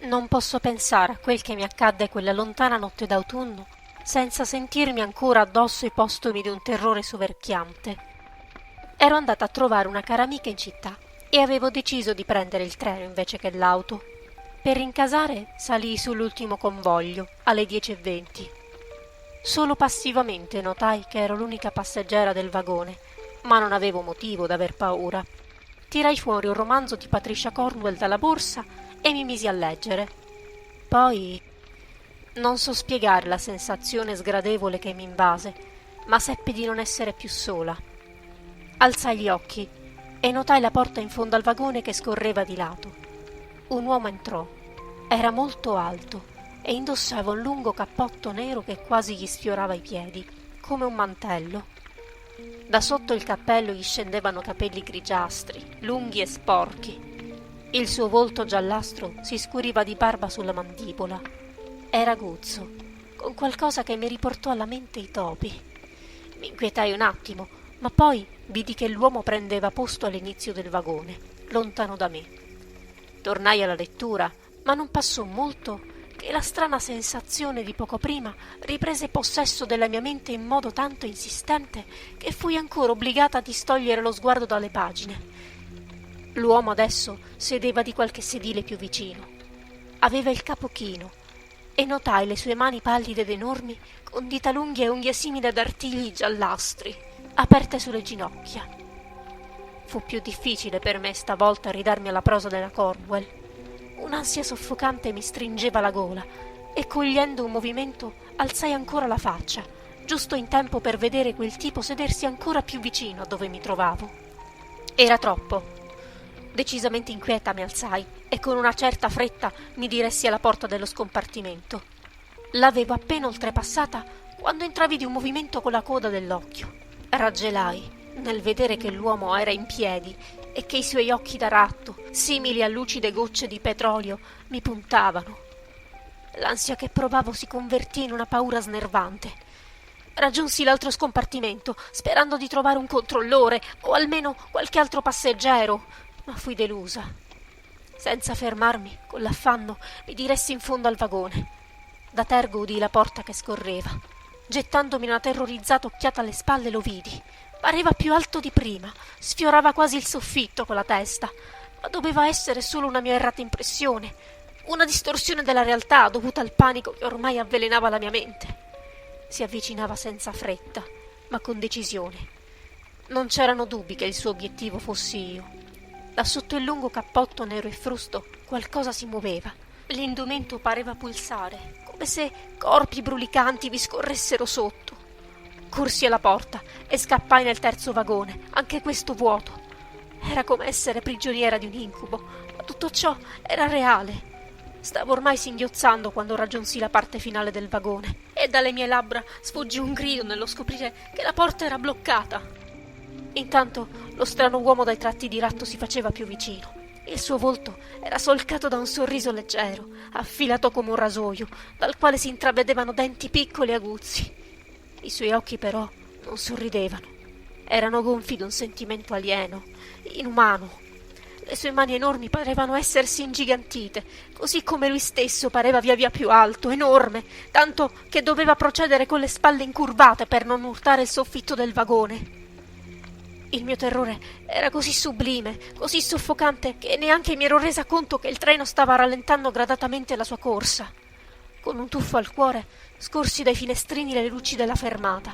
Non posso pensare a quel che mi accadde quella lontana notte d'autunno senza sentirmi ancora addosso i postumi di un terrore soverchiante. Ero andata a trovare una cara amica in città e avevo deciso di prendere il treno invece che l'auto. Per rincasare salii sull'ultimo convoglio alle 10:20. Solo passivamente notai che ero l'unica passeggera del vagone, ma non avevo motivo d'aver paura. Tirai fuori un romanzo di Patricia Cornwell dalla borsa e mi misi a leggere. Poi non so spiegare la sensazione sgradevole che mi invase, ma seppi di non essere più sola. Alzai gli occhi e notai la porta in fondo al vagone che scorreva di lato. Un uomo entrò. Era molto alto e indossava un lungo cappotto nero che quasi gli sfiorava i piedi, come un mantello. Da sotto il cappello gli scendevano capelli grigiastri, lunghi e sporchi. Il suo volto giallastro si scuriva di barba sulla mandibola. Era aguzzo, con qualcosa che mi riportò alla mente i topi. Mi inquietai un attimo, ma poi vidi che l'uomo prendeva posto all'inizio del vagone, lontano da me. Tornai alla lettura, ma non passò molto che la strana sensazione di poco prima riprese possesso della mia mente in modo tanto insistente che fui ancora obbligata a distogliere lo sguardo dalle pagine. L'uomo adesso sedeva di qualche sedile più vicino. Aveva il capo chino e notai le sue mani pallide ed enormi, con dita lunghe e unghie simili ad artigli giallastri, aperte sulle ginocchia. Fu più difficile per me stavolta ridarmi alla prosa della Cornwell. Un'ansia soffocante mi stringeva la gola e, cogliendo un movimento, alzai ancora la faccia, giusto in tempo per vedere quel tipo sedersi ancora più vicino a dove mi trovavo. Era troppo. Decisamente inquieta mi alzai e con una certa fretta mi diressi alla porta dello scompartimento. L'avevo appena oltrepassata quando intravidi un movimento con la coda dell'occhio. Raggelai nel vedere che l'uomo era in piedi e che i suoi occhi da ratto, simili a lucide gocce di petrolio, mi puntavano. L'ansia che provavo si convertì in una paura snervante. Raggiunsi l'altro scompartimento, sperando di trovare un controllore o almeno qualche altro passeggero, ma fui delusa. Senza fermarmi, con l'affanno, mi diressi in fondo al vagone. Da tergo udii la porta che scorreva. Gettandomi una terrorizzata occhiata alle spalle lo vidi. Pareva più alto di prima, sfiorava quasi il soffitto con la testa, ma doveva essere solo una mia errata impressione, una distorsione della realtà dovuta al panico che ormai avvelenava la mia mente. Si avvicinava senza fretta, ma con decisione. Non c'erano dubbi che il suo obiettivo fossi io. Da sotto il lungo cappotto nero e frusto qualcosa si muoveva. L'indumento pareva pulsare, come se corpi brulicanti vi scorressero sotto. Corsi alla porta e scappai nel terzo vagone, anche questo vuoto. Era come essere prigioniera di un incubo, ma tutto ciò era reale. Stavo ormai singhiozzando quando raggiunsi la parte finale del vagone e dalle mie labbra sfuggì un grido nello scoprire che la porta era bloccata. Intanto lo strano uomo dai tratti di ratto si faceva più vicino. Il suo volto era solcato da un sorriso leggero, affilato come un rasoio, dal quale si intravedevano denti piccoli e aguzzi. I suoi occhi però non sorridevano. Erano gonfi d'un sentimento alieno, inumano. Le sue mani enormi parevano essersi ingigantite, così come lui stesso pareva via via più alto, enorme, tanto che doveva procedere con le spalle incurvate per non urtare il soffitto del vagone. Il mio terrore era così sublime, così soffocante, che neanche mi ero resa conto che il treno stava rallentando gradatamente la sua corsa. Con un tuffo al cuore scorsi dai finestrini le luci della fermata.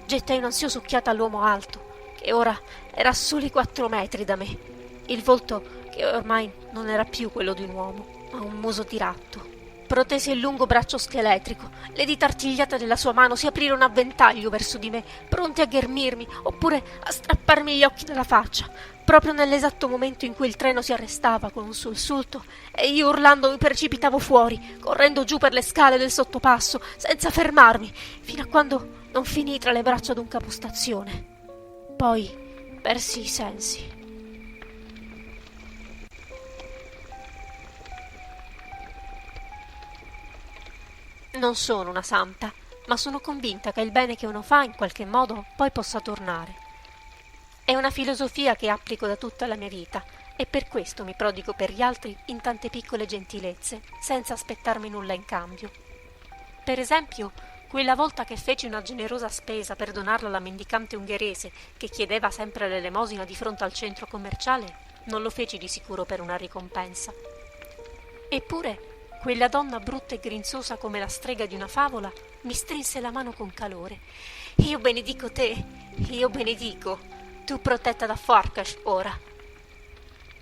Gettai un'ansiosa occhiata all'uomo alto, che ora era a soli 4 metri da me. Il volto, che ormai non era più quello di un uomo, ma un muso di ratto. Protese il lungo braccio scheletrico. Le dita artigliate della sua mano si aprirono a ventaglio verso di me, pronte a ghermirmi oppure a strapparmi gli occhi dalla faccia, proprio nell'esatto momento in cui il treno si arrestava con un sussulto e io urlando mi precipitavo fuori, correndo giù per le scale del sottopasso, senza fermarmi, fino a quando non finii tra le braccia d'un capostazione. Poi persi i sensi. Non sono una santa, ma sono convinta che il bene che uno fa in qualche modo poi possa tornare. È una filosofia che applico da tutta la mia vita e per questo mi prodigo per gli altri in tante piccole gentilezze, senza aspettarmi nulla in cambio. Per esempio, quella volta che feci una generosa spesa per donarla alla mendicante ungherese che chiedeva sempre l'elemosina di fronte al centro commerciale, non lo feci di sicuro per una ricompensa. Eppure, quella donna brutta e grinzosa come la strega di una favola mi strinse la mano con calore. «Io benedico te, io benedico, tu protetta da Farkas ora».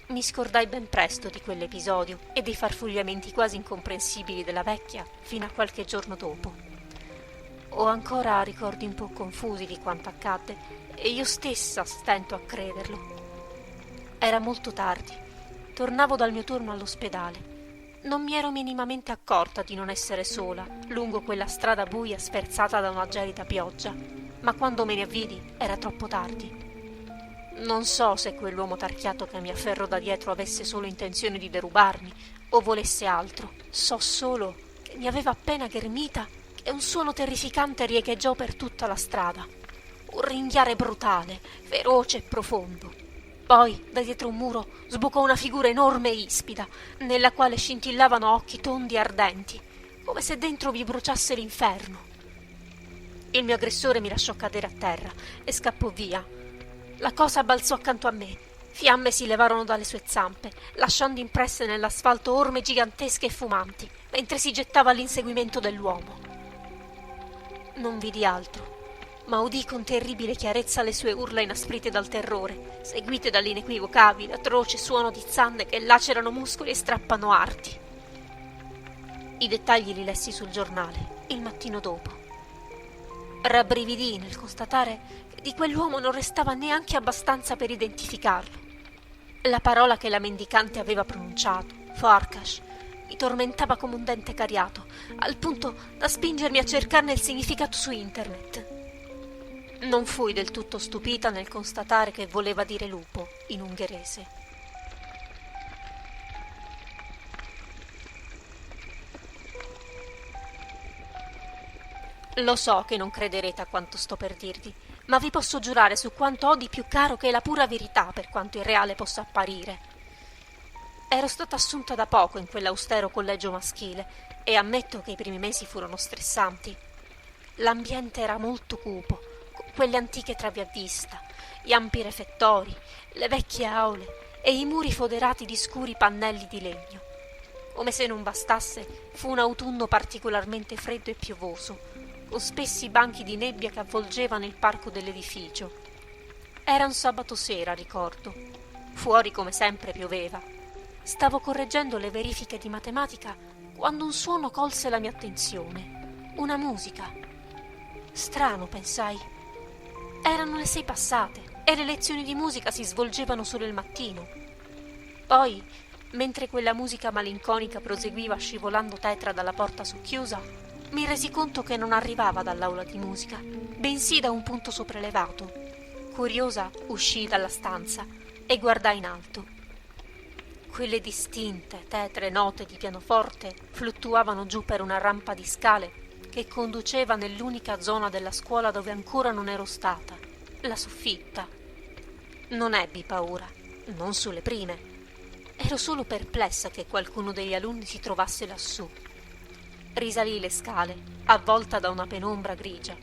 Mi scordai ben presto di quell'episodio e dei farfugliamenti quasi incomprensibili della vecchia fino a qualche giorno dopo. Ho ancora ricordi un po' confusi di quanto accadde e io stessa stento a crederlo. Era molto tardi. Tornavo dal mio turno all'ospedale. Non mi ero minimamente accorta di non essere sola lungo quella strada buia sferzata da una gelida pioggia, ma quando me ne avvidi era troppo tardi. Non so se quell'uomo tarchiato che mi afferrò da dietro avesse solo intenzione di derubarmi o volesse altro. So solo che mi aveva appena ghermita e un suono terrificante riecheggiò per tutta la strada. Un ringhiare brutale, feroce e profondo. Poi, da dietro un muro, sbucò una figura enorme e ispida, nella quale scintillavano occhi tondi e ardenti, come se dentro vi bruciasse l'inferno. Il mio aggressore mi lasciò cadere a terra e scappò via. La cosa balzò accanto a me. Fiamme si levarono dalle sue zampe, lasciando impresse nell'asfalto orme gigantesche e fumanti, mentre si gettava all'inseguimento dell'uomo. Non vidi altro, ma udì con terribile chiarezza le sue urla inasprite dal terrore, seguite dall'inequivocabile, atroce suono di zanne che lacerano muscoli e strappano arti. I dettagli li lessi sul giornale, il mattino dopo. Rabbrividii nel constatare che di quell'uomo non restava neanche abbastanza per identificarlo. La parola che la mendicante aveva pronunciato, Farkas, mi tormentava come un dente cariato, al punto da spingermi a cercarne il significato su internet. Non fui del tutto stupita nel constatare che voleva dire lupo in ungherese. Lo so che non crederete a quanto sto per dirvi, ma vi posso giurare su quanto ho di più caro che è la pura verità, per quanto irreale possa apparire. Ero stata assunta da poco in quell'austero collegio maschile e ammetto che i primi mesi furono stressanti. L'ambiente era molto cupo, con quelle antiche travi a vista, gli ampi refettori, le vecchie aule e i muri foderati di scuri pannelli di legno. Come se non bastasse, fu un autunno particolarmente freddo e piovoso, con spessi banchi di nebbia che avvolgevano il parco dell'edificio. Era un sabato sera, ricordo. Fuori, come sempre, pioveva. Stavo correggendo le verifiche di matematica quando un suono colse la mia attenzione. Una musica. Strano, pensai. Erano le 6 passate e le lezioni di musica si svolgevano solo il mattino. Poi, mentre quella musica malinconica proseguiva scivolando tetra dalla porta socchiusa, mi resi conto che non arrivava dall'aula di musica, bensì da un punto sopraelevato. Curiosa, uscii dalla stanza e guardai in alto. Quelle distinte, tetre note di pianoforte fluttuavano giù per una rampa di scale che conduceva nell'unica zona della scuola dove ancora non ero stata, la soffitta. Non ebbi paura, non sulle prime. Ero solo perplessa che qualcuno degli alunni si trovasse lassù. Risalii le scale, avvolta da una penombra grigia.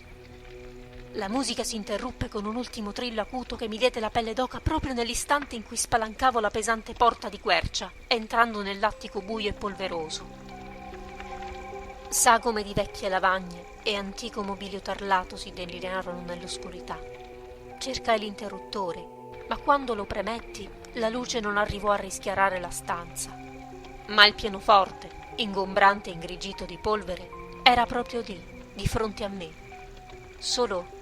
La musica si interruppe con un ultimo trillo acuto che mi diede la pelle d'oca proprio nell'istante in cui spalancavo la pesante porta di quercia, entrando nell'attico buio e polveroso. Sagome di vecchie lavagne e antico mobilio tarlato si delinearono nell'oscurità. Cercai l'interruttore, ma quando lo premetti, la luce non arrivò a rischiarare la stanza. Ma il pianoforte, ingombrante e ingrigito di polvere, era proprio lì, di fronte a me. Solo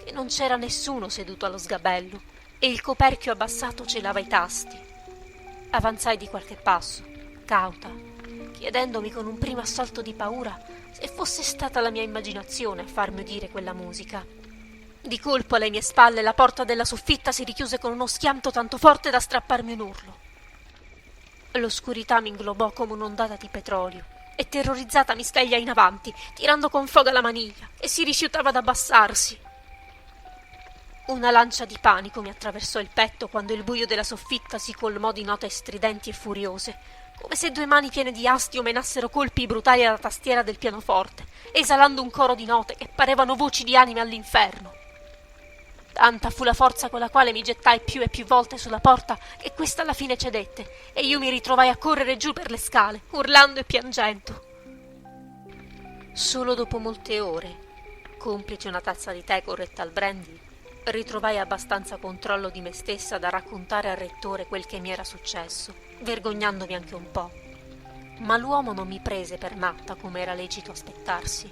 che non c'era nessuno seduto allo sgabello e il coperchio abbassato celava i tasti. Avanzai di qualche passo, cauta, chiedendomi con un primo assalto di paura se fosse stata la mia immaginazione a farmi udire quella musica. Di colpo alle mie spalle la porta della soffitta si richiuse con uno schianto tanto forte da strapparmi un urlo. L'oscurità mi inglobò come un'ondata di petrolio e terrorizzata mi scagliai in avanti, tirando con foga la maniglia, che si rifiutava d'abbassarsi. Una lancia di panico mi attraversò il petto quando il buio della soffitta si colmò di note stridenti e furiose, come se due mani piene di astio menassero colpi brutali alla tastiera del pianoforte, esalando un coro di note che parevano voci di anime all'inferno. Tanta fu la forza con la quale mi gettai più e più volte sulla porta che questa alla fine cedette e io mi ritrovai a correre giù per le scale, urlando e piangendo. Solo dopo molte ore, complice una tazza di tè corretta al brandy, ritrovai abbastanza controllo di me stessa da raccontare al rettore quel che mi era successo, vergognandomi anche un po'. Ma l'uomo non mi prese per matta come era lecito aspettarsi.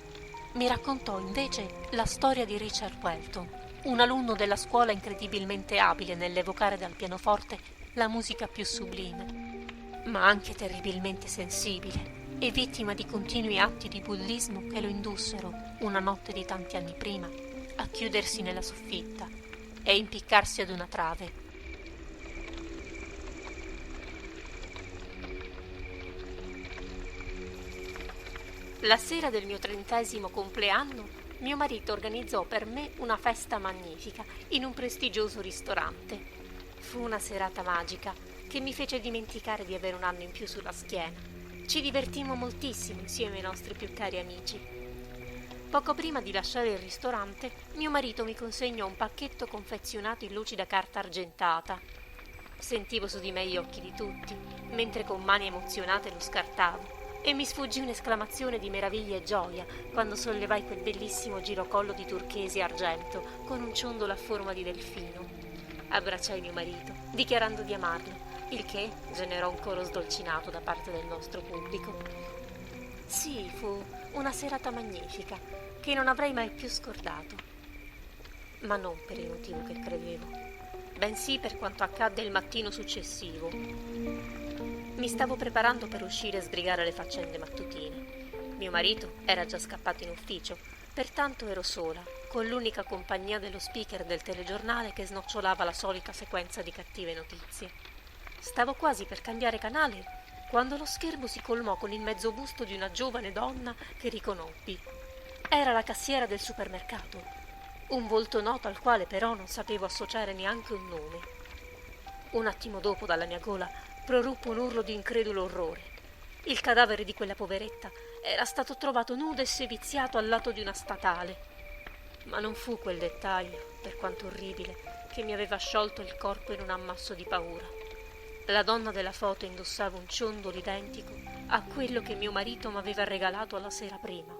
Mi raccontò invece la storia di Richard Welton, un alunno della scuola incredibilmente abile nell'evocare dal pianoforte la musica più sublime, ma anche terribilmente sensibile e vittima di continui atti di bullismo che lo indussero, una notte di tanti anni prima, a chiudersi nella soffitta e impiccarsi ad una trave. La sera del mio 30° compleanno, mio marito organizzò per me una festa magnifica in un prestigioso ristorante. Fu una serata magica che mi fece dimenticare di avere un anno in più sulla schiena. Ci divertimmo moltissimo insieme ai nostri più cari amici. Poco prima di lasciare il ristorante, mio marito mi consegnò un pacchetto confezionato in lucida carta argentata. Sentivo su di me gli occhi di tutti, mentre con mani emozionate lo scartavo, e mi sfuggì un'esclamazione di meraviglia e gioia quando sollevai quel bellissimo girocollo di turchesi e argento con un ciondolo a forma di delfino. Abbracciai mio marito, dichiarando di amarlo, il che generò un coro sdolcinato da parte del nostro pubblico. Sì, fu una serata magnifica, che non avrei mai più scordato. Ma non per il motivo che credevo, bensì per quanto accadde il mattino successivo. Mi stavo preparando per uscire e sbrigare le faccende mattutine. Mio marito era già scappato in ufficio, pertanto ero sola, con l'unica compagnia dello speaker del telegiornale che snocciolava la solita sequenza di cattive notizie. Stavo quasi per cambiare canale quando lo schermo si colmò con il mezzo busto di una giovane donna che riconobbi. Era la cassiera del supermercato, un volto noto al quale però non sapevo associare neanche un nome. Un attimo dopo, dalla mia gola proruppo un urlo di incredulo orrore. Il cadavere di quella poveretta era stato trovato nudo e seviziato al lato di una statale. Ma non fu quel dettaglio, per quanto orribile, che mi aveva sciolto il corpo in un ammasso di paura. La donna della foto indossava un ciondolo identico a quello che mio marito m'aveva regalato la sera prima.